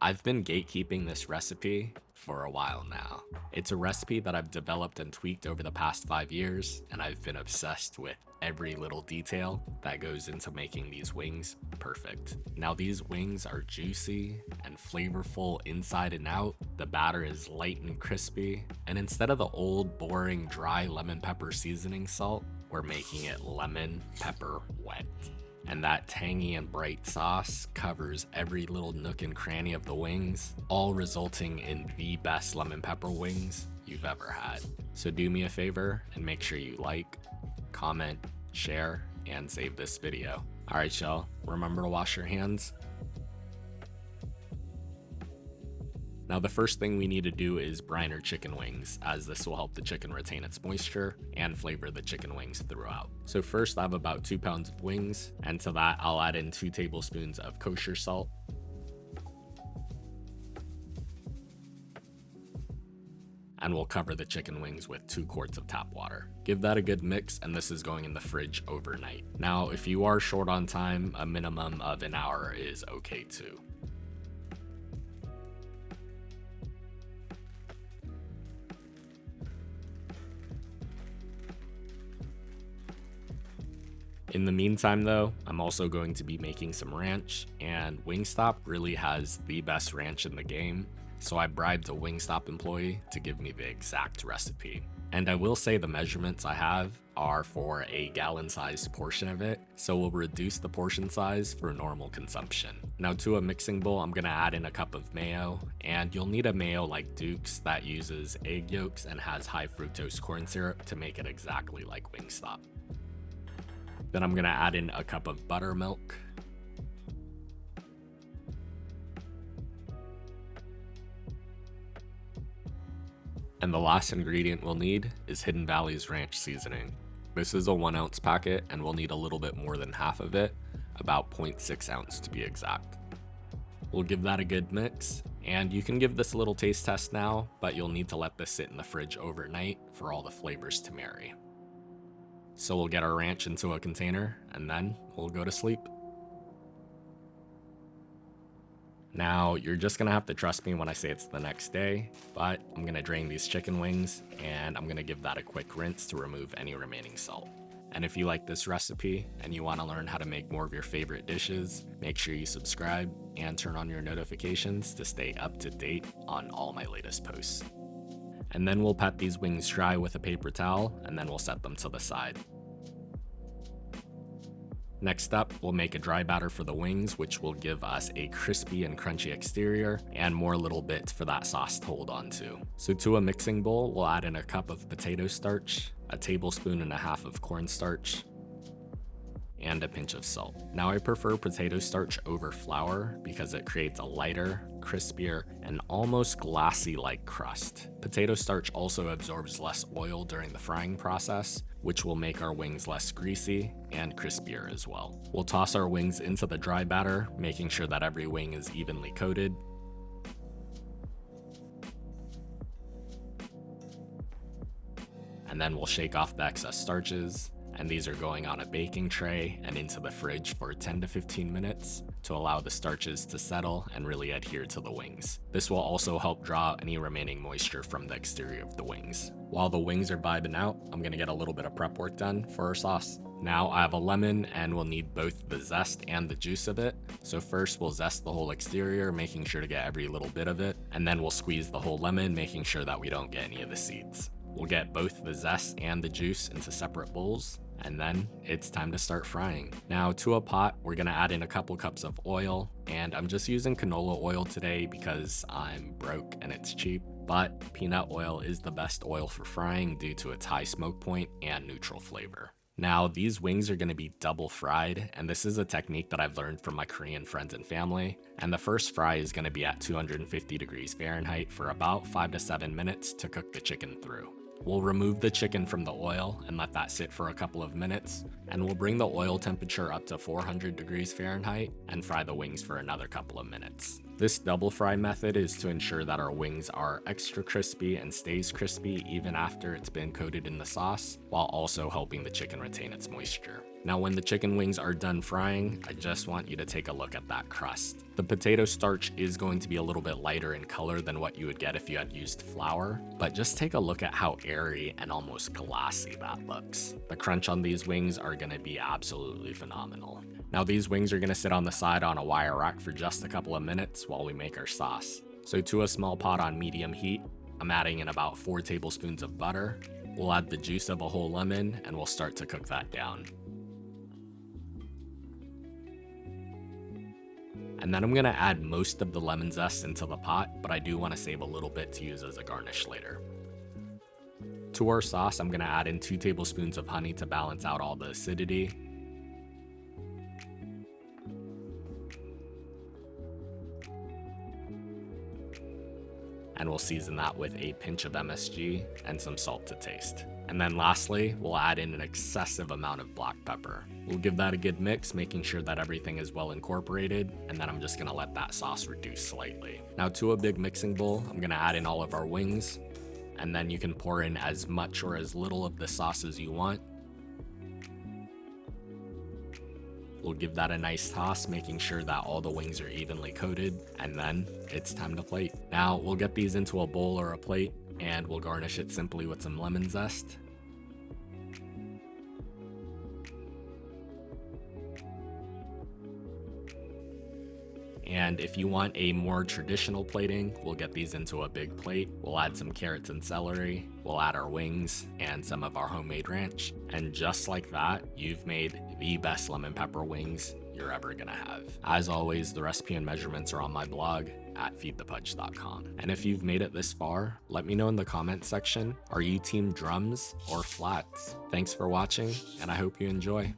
I've been gatekeeping this recipe for a while now. It's a recipe that I've developed and tweaked over the past 5 years, and I've been obsessed with every little detail that goes into making these wings perfect. Now, these wings are juicy and flavorful inside and out. The batter is light and crispy, and instead of the old, boring, dry lemon pepper seasoning salt, we're making it lemon pepper wet. And that tangy and bright sauce covers every little nook and cranny of the wings, all resulting in the best lemon pepper wings you've ever had. So do me a favor and make sure you like, comment, share, and save this video. Alright y'all, remember to wash your hands. Now the first thing we need to do is brine our chicken wings, as this will help the chicken retain its moisture and flavor the chicken wings throughout. So first I have about 2 pounds of wings, and to that I'll add in 2 tablespoons of kosher salt, and we'll cover the chicken wings with 2 quarts of tap water. Give that a good mix, and this is going in the fridge overnight. Now if you are short on time, a minimum of an hour is okay too. In the meantime though, I'm also going to be making some ranch, and Wingstop really has the best ranch in the game, so I bribed a Wingstop employee to give me the exact recipe. And I will say the measurements I have are for a gallon-sized portion of it, so we'll reduce the portion size for normal consumption. Now to a mixing bowl, I'm gonna add in a cup of mayo, and you'll need a mayo like Duke's that uses egg yolks and has high fructose corn syrup to make it exactly like Wingstop. Then I'm gonna add in a cup of buttermilk. And the last ingredient we'll need is Hidden Valley's ranch seasoning. This is a 1 ounce packet, and we'll need a little bit more than half of it, about 0.6 ounce to be exact. We'll give that a good mix, and you can give this a little taste test now, but you'll need to let this sit in the fridge overnight for all the flavors to marry. So we'll get our ranch into a container, and then we'll go to sleep. Now, you're just gonna have to trust me when I say it's the next day, but I'm gonna drain these chicken wings, and I'm gonna give that a quick rinse to remove any remaining salt. And if you like this recipe, and you wanna learn how to make more of your favorite dishes, make sure you subscribe and turn on your notifications to stay up to date on all my latest posts. And then we'll pat these wings dry with a paper towel, and then we'll set them to the side. Next up, we'll make a dry batter for the wings, which will give us a crispy and crunchy exterior and more little bits for that sauce to hold on to. So to a mixing bowl, we'll add in a cup of potato starch, a tablespoon and a half of cornstarch, and a pinch of salt. Now I prefer potato starch over flour because it creates a lighter, crispier, and almost glassy-like crust. Potato starch also absorbs less oil during the frying process, which will make our wings less greasy and crispier as well. We'll toss our wings into the dry batter, making sure that every wing is evenly coated. And then we'll shake off the excess starches, and these are going on a baking tray and into the fridge for 10 to 15 minutes to allow the starches to settle and really adhere to the wings. This will also help draw any remaining moisture from the exterior of the wings. While the wings are vibing out, I'm gonna get a little bit of prep work done for our sauce. Now I have a lemon, and we'll need both the zest and the juice of it. So first we'll zest the whole exterior, making sure to get every little bit of it, and then we'll squeeze the whole lemon, making sure that we don't get any of the seeds. We'll get both the zest and the juice into separate bowls, and then it's time to start frying. Now to a pot, we're gonna add in a couple cups of oil, and I'm just using canola oil today because I'm broke and it's cheap, but peanut oil is the best oil for frying due to its high smoke point and neutral flavor. Now these wings are gonna be double fried, and this is a technique that I've learned from my Korean friends and family, and the first fry is gonna be at 250 degrees Fahrenheit for about 5 to 7 minutes to cook the chicken through. We'll remove the chicken from the oil and let that sit for a couple of minutes, and we'll bring the oil temperature up to 400 degrees Fahrenheit and fry the wings for another couple of minutes. This double fry method is to ensure that our wings are extra crispy and stays crispy even after it's been coated in the sauce, while also helping the chicken retain its moisture. Now when the chicken wings are done frying, I just want you to take a look at that crust. The potato starch is going to be a little bit lighter in color than what you would get if you had used flour, but just take a look at how airy and almost glassy that looks. The crunch on these wings are going to be absolutely phenomenal. Now these wings are going to sit on the side on a wire rack for just a couple of minutes while we make our sauce. So to a small pot on medium heat, I'm adding in about 4 tablespoons of butter. We'll add the juice of a whole lemon and we'll start to cook that down. And then I'm going to add most of the lemon zest into the pot, but I do want to save a little bit to use as a garnish later. To our sauce, I'm going to add in 2 tablespoons of honey to balance out all the acidity. And we'll season that with a pinch of MSG and some salt to taste. And then lastly, we'll add in an excessive amount of black pepper. We'll give that a good mix, making sure that everything is well incorporated, and then I'm just gonna let that sauce reduce slightly. Now to a big mixing bowl, I'm gonna add in all of our wings, and then you can pour in as much or as little of the sauce as you want. We'll give that a nice toss, making sure that all the wings are evenly coated, and then it's time to plate. Now we'll get these into a bowl or a plate, and we'll garnish it simply with some lemon zest. And if you want a more traditional plating, we'll get these into a big plate. We'll add some carrots and celery. We'll add our wings and some of our homemade ranch. And just like that, you've made the best lemon pepper wings you're ever gonna have. As always, the recipe and measurements are on my blog at feedthepudge.com. And if you've made it this far, let me know in the comments section, are you team drums or flats? Thanks for watching, and I hope you enjoy.